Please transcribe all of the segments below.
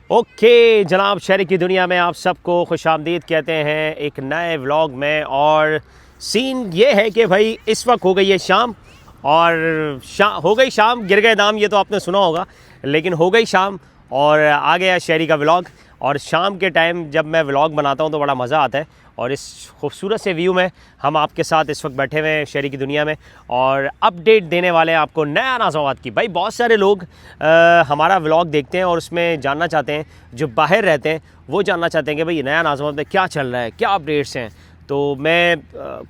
Okay जनाब, शहर की दुनिया में आप सबको खुशामदीद कहते हैं एक नए व्लॉग में। और सीन ये है कि भाई इस वक्त हो गई है शाम, और हो गई शाम, गिर गए दाम, ये तो आपने सुना होगा, लेकिन हो गई शाम और आ गया शहरी का व्लॉग। और शाम के टाइम जब मैं व्लॉग बनाता हूँ तो बड़ा मज़ा आता है, और इस खूबसूरत से व्यू में हम आपके साथ इस वक्त बैठे हुए हैं शहरी की दुनिया में, और अपडेट देने वाले हैं आपको नया नाज़ाबाद की। भाई बहुत सारे लोग हमारा व्लॉग देखते हैं और उसमें जानना चाहते हैं, जो बाहर रहते हैं वो जानना चाहते हैं कि भाई नया नाज़ाबाद में क्या चल रहा है, क्या अपडेट्स हैं। तो मैं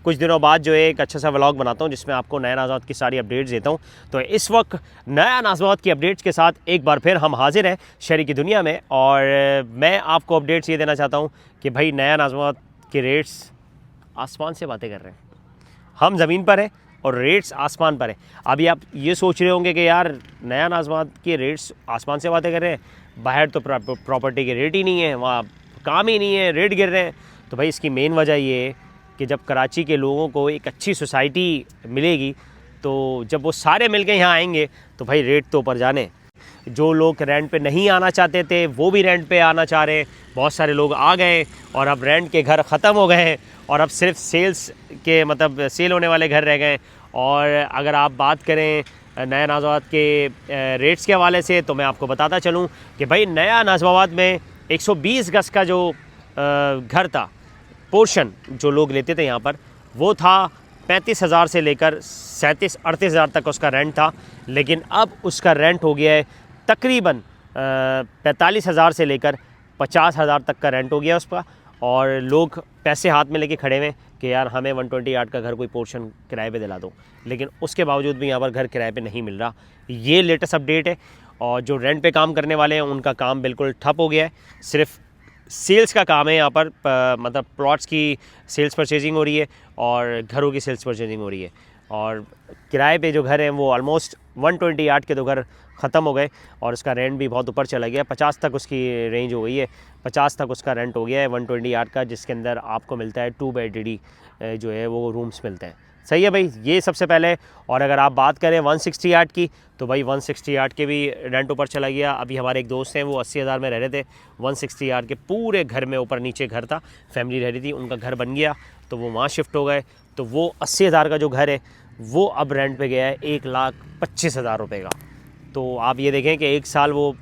कुछ दिनों बाद जो है एक अच्छा सा व्लॉग बनाता हूँ जिसमें आपको नया नाज़ाबाद की सारी अपडेट्स देता हूँ। तो इस वक्त नया नाज़ाबाद की अपडेट्स के साथ एक बार फिर हम हाजिर हैं शहरी की दुनिया में, और मैं आपको अपडेट्स ये देना चाहता हूँ कि भाई नया नाज़ाबाद के रेट्स आसमान से बातें कर रहे हैं। हम ज़मीन पर हैं और रेट्स आसमान पर हैं। अभी आप ये सोच रहे होंगे कि यार नया नाज़ाबाद के रेट्स आसमान से बातें कर रहे हैं, बाहर तो प्रॉपर्टी के रेट ही नहीं है, वहाँ काम ही नहीं है, रेट गिर रहे हैं। तो भाई इसकी मेन वजह ये है कि जब कराची के लोगों को एक अच्छी सोसाइटी मिलेगी, तो जब वो सारे मिल के यहाँ आएंगे तो भाई रेट तो ऊपर जाने। जो लोग रेंट पे नहीं आना चाहते थे वो भी रेंट पे आना चाह रहे हैं, बहुत सारे लोग आ गए, और अब रेंट के घर ख़त्म हो गए हैं और अब सिर्फ सेल्स के मतलब सेल होने वाले घर रह गए। और अगर आप बात करें नया नाज़ाबाद के रेट्स के हवाले से, तो मैं आपको बताता चलूँ कि भाई नया नाज़ाबाद में 120 गज़ का जो घर था, पोर्शन जो लोग लेते थे यहाँ पर, वो था 35,000 से लेकर 37-38,000 तक उसका रेंट था। लेकिन अब उसका रेंट हो गया है तकरीबन 45,000 से लेकर 50,000 तक का रेंट हो गया उसका। और लोग पैसे हाथ में लेके खड़े हुए कि यार हमें 128 का घर कोई पोर्शन किराए पे दिला दो, लेकिन उसके बावजूद भी यहाँ पर घर किराए पे नहीं मिल रहा। ये लेटेस्ट अपडेट है। और जो रेंट पे काम करने वाले हैं उनका काम बिल्कुल ठप हो गया है, सिर्फ सेल्स का काम है यहाँ पर, मतलब प्लॉट्स की सेल्स परचेजिंग हो रही है और घरों की सेल्स परचेजिंग हो रही है। और किराए पे जो घर हैं वो ऑलमोस्ट 128 के तो घर ख़त्म हो गए, और उसका रेंट भी बहुत ऊपर चला गया, 50 तक उसकी रेंज हो गई है, 50 तक उसका रेंट हो गया है 128 का, जिसके अंदर आपको मिलता है 2 बेड जो है वो रूम्स मिलते हैं। सही है भाई, ये सबसे पहले। और अगर आप बात करें 168 की, तो भाई 168 के भी रेंट ऊपर चला गया। अभी हमारे एक दोस्त हैं, वो 80,000 में रह रहे थे, 168 के पूरे घर में, ऊपर नीचे घर था, फैमिली रह रही थी, उनका घर बन गया तो वो वहाँ शिफ्ट हो गए। तो वो 80,000 का जो घर है वो अब रेंट पे गया है 1,25,000 रुपये का। तो आप ये देखें कि एक साल वो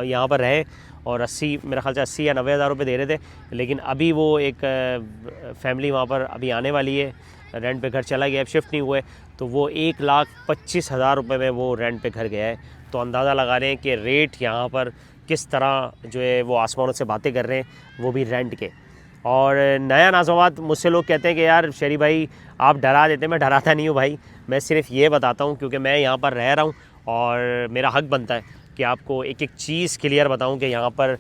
यहाँ पर रहे और 80, मेरा ख्याल से 80 या 90,000 रुपये दे रहे थे, लेकिन अभी वो एक फैमिली वहाँ पर अभी आने वाली है, रेंट पे घर चला गया, अब शिफ्ट नहीं हुए, तो वो 1,25,000 रुपये में वो रेंट पे घर गया है। तो अंदाज़ा लगा रहे हैं कि रेट यहाँ पर किस तरह जो है वो आसमानों से बातें कर रहे हैं, वो भी रेंट के। और नया नाज़ाबाद, मुझसे लोग कहते हैं कि यार शरी भाई आप डरा देते, मैं डराता नहीं हूँ भाई, मैं सिर्फ ये बताता हूँ क्योंकि मैं यहाँ पर रह रहा हूँ और मेरा हक बनता है कि आपको एक एक चीज़ क्लियर बताऊँ कि यहाँ पर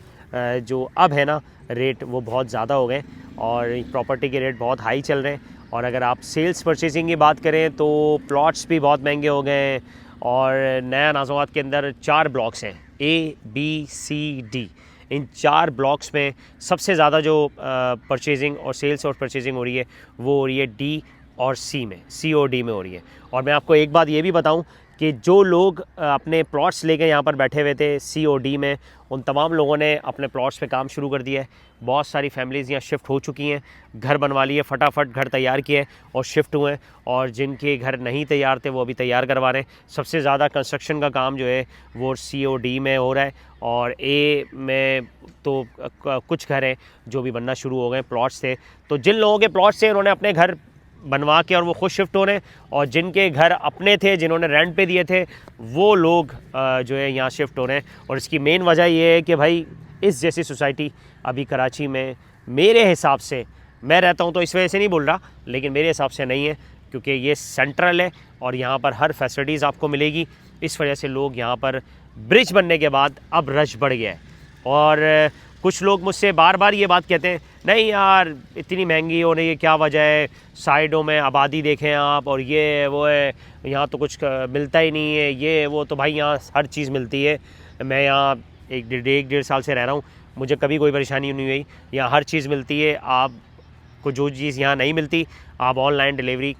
जो अब है ना रेट वो बहुत ज़्यादा हो गए और प्रॉपर्टी के रेट बहुत हाई चल रहे हैं। और अगर आप सेल्स परचेजिंग की बात करें तो प्लॉट्स भी बहुत महंगे हो गए हैं। और नया नाज़ाबाद के अंदर 4 ब्लॉक्स हैं, ABCD। इन 4 ब्लॉक्स में सबसे ज़्यादा जो परचेजिंग और सेल्स और परचेजिंग हो रही है वो हो रही है D और C में, C और D में हो रही है। और मैं आपको एक बात ये भी बताऊं कि जो लोग अपने प्लॉट्स लेके यहाँ पर बैठे हुए थे C और D में, उन तमाम लोगों ने अपने प्लॉट्स पे काम शुरू कर दिया है। बहुत सारी फैमिलीज़ यहाँ शिफ्ट हो चुकी हैं, घर बनवा लिए, फटाफट घर तैयार किए और शिफ्ट हुए हैं। और जिनके घर नहीं तैयार थे वो अभी तैयार करवा रहे हैं। सबसे ज़्यादा कंस्ट्रक्शन का काम जो है वो C और D में हो रहा है, और A में तो कुछ घर हैं जो भी बनना शुरू हो गए, प्लॉट्स थे। तो जिन लोगों के प्लॉट्स थे उन्होंने अपने घर बनवा के और वो खुद शिफ्ट हो रहे हैं, और जिनके घर अपने थे, जिन्होंने रेंट पे दिए थे, वो लोग जो है यहाँ शिफ्ट हो रहे हैं। और इसकी मेन वजह ये है कि भाई इस जैसी सोसाइटी अभी कराची में मेरे हिसाब से, मैं रहता हूँ तो इस वजह से नहीं बोल रहा, लेकिन मेरे हिसाब से नहीं है, क्योंकि ये सेंट्रल है और यहाँ पर हर फैसिलिटीज़ आपको मिलेगी। इस वजह से लोग यहाँ पर ब्रिज बनने के बाद अब रश बढ़ गया है। और कुछ लोग मुझसे बार बार ये बात कहते हैं, नहीं यार इतनी महंगी होने की क्या वजह है, साइडों में आबादी देखें आप, और ये वो है, यहाँ तो कुछ मिलता ही नहीं है, ये वो। तो भाई यहाँ हर चीज़ मिलती है। मैं यहाँ एक डेढ़ साल से रह रहा हूँ, मुझे कभी कोई परेशानी नहीं हुई। यहाँ हर चीज़ मिलती है, आपको जो चीज़ यहाँ नहीं मिलती आप ऑनलाइन डिलीवरी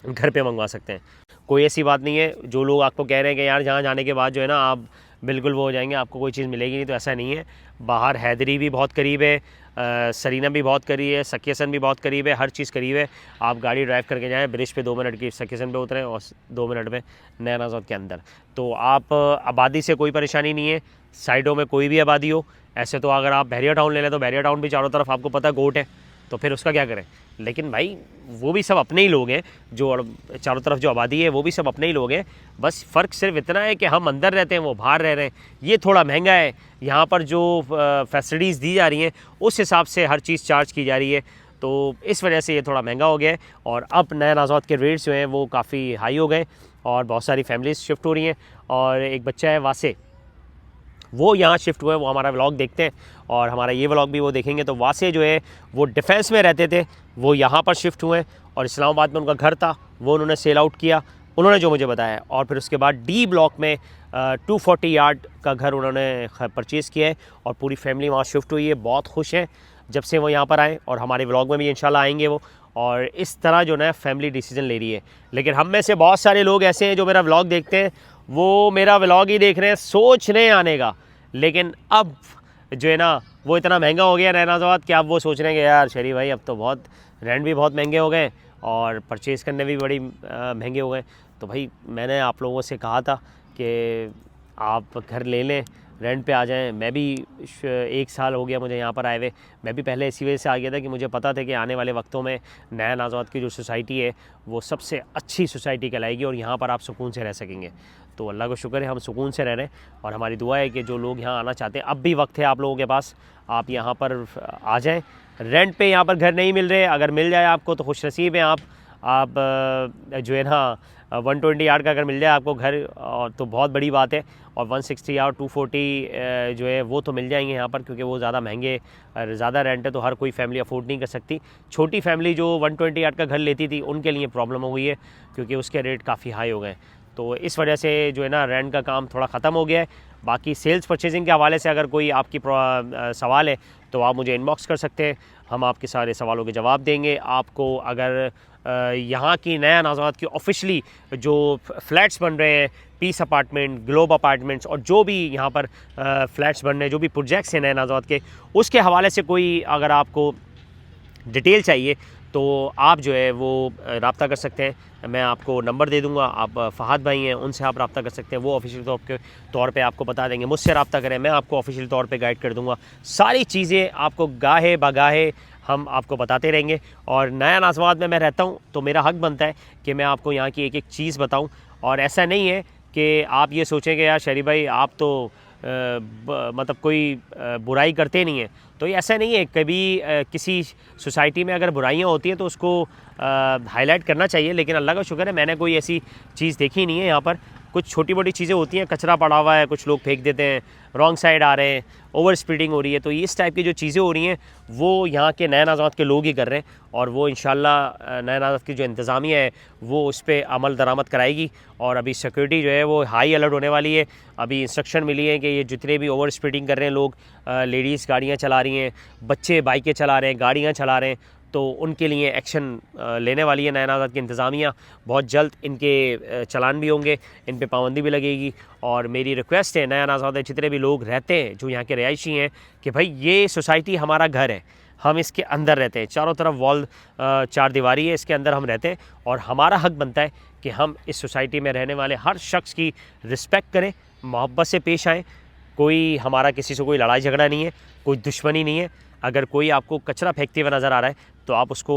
घर पे मंगवा सकते हैं। कोई ऐसी बात नहीं है। जो लोग आपको कह रहे हैं कि यार जहाँ जाने के बाद जो है ना आप बिल्कुल वो हो जाएंगे, आपको कोई चीज़ मिलेगी नहीं, तो ऐसा नहीं है। बाहर हैदरी भी बहुत करीब है, सरीना भी बहुत करीब है, सकेसन भी बहुत करीब है, हर चीज़ करीब है। आप गाड़ी ड्राइव करके जाएँ, ब्रिज पे 2 मिनट की सकेसन पे उतरें और 2 मिनट में नया नाज़ौद के अंदर। तो आप आबादी से कोई परेशानी नहीं है, साइडों में कोई भी आबादी हो। ऐसे तो अगर आप बहरिया टाउन ले लें तो बहरिया टाउन भी चारों तरफ आपको पता है गोट है, तो फिर उसका क्या करें। लेकिन भाई वो भी सब अपने ही लोग हैं, जो चारों तरफ जो आबादी है वो भी सब अपने ही लोग हैं। बस फ़र्क सिर्फ इतना है कि हम अंदर रहते हैं, वो बाहर रह रहे हैं। ये थोड़ा महंगा है, यहाँ पर जो फैसिलिटीज़ दी जा रही हैं उस हिसाब से हर चीज़ चार्ज की जा रही है, तो इस वजह से ये थोड़ा महंगा हो गया है। और अब नया नाज़ौद के रेट्स जो हैं वो काफ़ी हाई हो गए और बहुत सारी फैमिलीज़ शिफ्ट हो रही हैं। और एक बच्चा है वासे, वो यहाँ शिफ्ट हुए, वो हमारा व्लॉग देखते हैं और हमारा ये व्लॉग भी वो देखेंगे। तो वासे जो है वो डिफेंस में रहते थे, वो यहाँ पर शिफ्ट हुए और इस्लामाबाद में उनका घर था, वो उन्होंने सेल आउट किया, उन्होंने जो मुझे बताया। और फिर उसके बाद डी ब्लॉक में 240 यार्ड का घर उन्होंने परचेज़ किया है और पूरी फैमिली वहाँ शिफ्ट हुई है। बहुत खुश हैं जब से वो यहाँ पर आए और हमारे व्लॉग में भी इंशाल्लाह आएंगे वो। और इस तरह जो ना फैमिली डिसीजन ले रही है। लेकिन हम में से बहुत सारे लोग ऐसे हैं जो मेरा व्लॉग देखते हैं, वो मेरा व्लॉग ही देख रहे हैं, सोच रहे हैं आने का, लेकिन अब जो है ना वो इतना महंगा हो गया नया नाज़ौद कि अब वो सोच रहे हैं कि यार शरीफ भाई अब तो बहुत रेंट भी बहुत महंगे हो गए और परचेज़ करने भी बड़ी महंगे हो गए। तो भाई मैंने आप लोगों से कहा था कि आप घर ले लें, रेंट पे आ जाएं। मैं भी 1 साल हो गया मुझे यहाँ पर आए हुए, मैं भी पहले इसी वजह से आ गया था कि मुझे पता था कि आने वाले वक्तों में नया नाज़ौद की जो सोसाइटी है वो सबसे अच्छी सोसाइटी कहलाएगी और यहाँ पर आप सुकून से रह सकेंगे। तो अल्लाह का शुक्र है हम सुकून से रह रहे हैं और हमारी दुआ है कि जो लोग यहाँ आना चाहते हैं, अब भी वक्त है आप लोगों के पास, आप यहाँ पर आ जाएँ। रेंट पे यहाँ पर घर नहीं मिल रहे, अगर मिल जाए आपको तो खुशनसीब हैं आप जो है ना 120 यार्ड का अगर मिल जाए आपको घर और तो बहुत बड़ी बात है। और 160 और 240 जो है वो तो मिल जाएंगे यहाँ पर, क्योंकि वो ज़्यादा महंगे और ज़्यादा रेंट है तो हर कोई फैमिली अफोर्ड नहीं कर सकती। छोटी फैमिली जो 120 यार्ड का घर लेती थी उनके लिए प्रॉब्लम हो गई है, क्योंकि उसके रेट काफ़ी हाई हो गए। तो इस वजह से जो है ना रेंट का काम थोड़ा ख़त्म हो गया है। बाकी सेल्स परचेजिंग के हवाले से अगर कोई आपकी सवाल है तो आप मुझे इनबॉक्स कर सकते हैं, हम आपके सारे सवालों के जवाब देंगे। आपको अगर यहाँ की नया नाज़ौद की ऑफिशियली जो फ्लैट्स बन रहे हैं, पीस अपार्टमेंट, ग्लोब अपार्टमेंट्स और जो भी यहाँ पर फ्लैट्स बन रहे हैं, जो भी प्रोजेक्ट्स हैं नया नाज़ौद के, उसके हवाले से कोई अगर आपको डिटेल चाहिए तो आप जो है वो रब्ता कर सकते हैं। मैं आपको नंबर दे दूंगा, आप फ़हाद भाई हैं उनसे आप रब्ता कर सकते हैं, वो ऑफिशियल तौर पे आपको बता देंगे। मुझसे रब्ता करें, मैं आपको ऑफिशियल तौर पे गाइड कर दूंगा। सारी चीज़ें आपको गाहे बगाहे हम आपको बताते रहेंगे। और नया नाज़ौद में मैं रहता हूँ तो मेरा हक़ बनता है कि मैं आपको यहाँ की एक एक चीज़ बताऊँ। और ऐसा नहीं है कि आप ये सोचेंगे यार शरीफ भाई आप तो मतलब कोई बुराई करते नहीं हैं, तो ये ऐसा नहीं है। कभी किसी सोसाइटी में अगर बुराइयां होती हैं तो उसको हाईलाइट करना चाहिए, लेकिन अल्लाह का शुक्र है मैंने कोई ऐसी चीज़ देखी नहीं है। यहाँ पर कुछ छोटी मोटी चीज़ें होती हैं, कचरा पड़ा हुआ है, कुछ लोग फेंक देते हैं, रॉन्ग साइड आ रहे हैं, ओवर स्पीडिंग हो रही है, तो इस टाइप की जो चीज़ें हो रही हैं वो यहाँ के नया नाज़ौद के लोग ही कर रहे हैं। और वो इंशाल्लाह नया नाज़ौद की जो इंतज़ामिया है वो उस पर अमल दरामद कराएगी। और अभी सिक्योरिटी जो है वो हाई अलर्ट होने वाली है। अभी इंस्ट्रक्शन मिली है कि ये जितने भी ओवर स्पीडिंग कर रहे हैं लोग, लेडीज़ गाड़ियाँ चला रही हैं, बच्चे बाइकें चला रहे हैं, गाड़ियाँ चला रहे हैं, तो उनके लिए एक्शन लेने वाली है नया नाज़ौद की इंतज़ामिया। बहुत जल्द इनके चलान भी होंगे, इन पे पाबंदी भी लगेगी। और मेरी रिक्वेस्ट है नया नाज़ौद जितने भी लोग रहते हैं जो यहाँ के रिहायशी हैं कि भाई ये सोसाइटी हमारा घर है, हम इसके अंदर रहते हैं, चारों तरफ वॉल चार दीवारी है, इसके अंदर हम रहते हैं और हमारा हक़ बनता है कि हम इस सोसाइटी में रहने वाले हर शख्स की रिस्पेक्ट करें, मोहब्बत से पेश आएँ। कोई हमारा किसी से कोई लड़ाई झगड़ा नहीं है, कोई दुश्मनी नहीं है। अगर कोई आपको कचरा फेंकते हुए नज़र आ रहा है तो आप उसको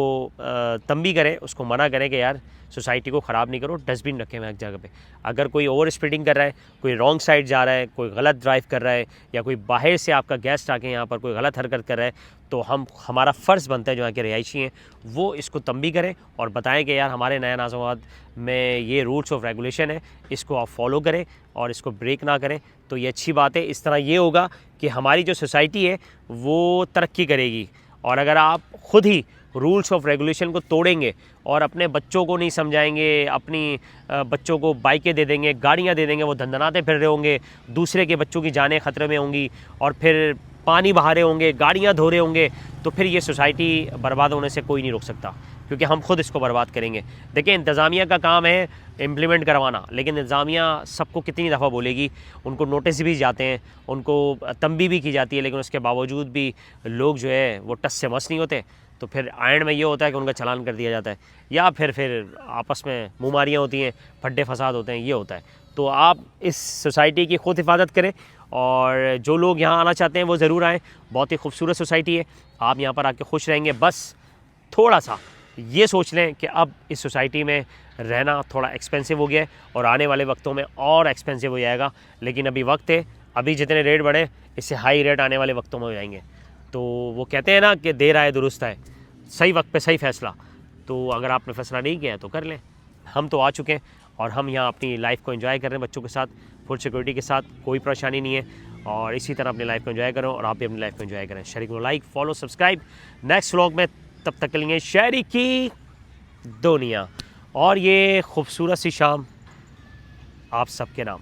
तंबी करें, उसको मना करें कि यार सोसाइटी को ख़राब नहीं करो, डस्टबिन रखें हर जगह पे। अगर कोई ओवर स्पीडिंग कर रहा है, कोई रॉन्ग साइड जा रहा है, कोई गलत ड्राइव कर रहा है, या कोई बाहर से आपका गेस्ट आके यहाँ पर कोई गलत हरकत कर रहा है, तो हमारा फ़र्ज़ बनता है जो यहाँ के रिहायशी हैं वो इसको तंबी करें और बताएं कि यार हमारे नया नाज़ौद में ये रूल्स ऑफ रेगुलेशन है, इसको आप फॉलो करें और इसको ब्रेक ना करें। तो ये अच्छी बात है। इस तरह ये होगा कि हमारी जो सोसाइटी है वो तरक्की करेगी। और अगर आप ख़ुद ही रूल्स ऑफ रेगुलेशन को तोड़ेंगे और अपने बच्चों को नहीं समझाएंगे, अपनी बच्चों को बाइकें दे देंगे, गाड़ियाँ दे देंगे, वो धंधनाते फिर रहे होंगे, दूसरे के बच्चों की जानें ख़तरे में होंगी और फिर पानी बहा रहे होंगे, गाड़ियाँ धो रहे होंगे, तो फिर ये सोसाइटी बर्बाद होने से कोई नहीं रोक सकता, क्योंकि हम खुद इसको बर्बाद करेंगे। देखिए इंतज़ामिया का काम है इम्प्लीमेंट करवाना, लेकिन इंतज़ामिया सबको कितनी दफ़ा बोलेगी, उनको नोटिस भी जाते हैं, उनको तंबी भी की जाती है, लेकिन उसके बावजूद भी लोग जो है वो टस से मस नहीं होते। तो फिर एंड में ये होता है कि उनका चालान कर दिया जाता है, या फिर आपस में मुमारियाँ होती हैं, फड्डे फसाद होते हैं, ये होता है। तो आप इस सोसाइटी की ख़ुद हिफाजत करें, और जो लोग यहाँ आना चाहते हैं वो ज़रूर आएँ। बहुत ही खूबसूरत सोसाइटी है, आप यहाँ पर आके खुश रहेंगे। बस थोड़ा सा ये सोच लें कि अब इस सोसाइटी में रहना थोड़ा एक्सपेंसिव हो गया है, और आने वाले वक्तों में और एक्सपेंसिव हो जाएगा। लेकिन अभी वक्त है, अभी जितने रेट बढ़े इससे हाई रेट आने वाले वक्तों में हो जाएंगे। तो वो कहते हैं ना कि देर आए दुरुस्त आए, सही वक्त पे सही फ़ैसला। तो अगर आपने फ़ैसला नहीं किया है तो कर लें। हम तो आ चुके हैं और हम यहाँ अपनी लाइफ को एंजॉय कर रहे हैं बच्चों के साथ, फुल सिक्योरिटी के साथ, कोई परेशानी नहीं है। और इसी तरह अपनी लाइफ को एंजॉय करें, और आप भी अपनी लाइफ को एंजॉय करें। शहरी को like, follow, subscribe. Next vlog में तब तक के लिए शहरी की दुनिया और ये खूबसूरत सी शाम आप सबके नाम।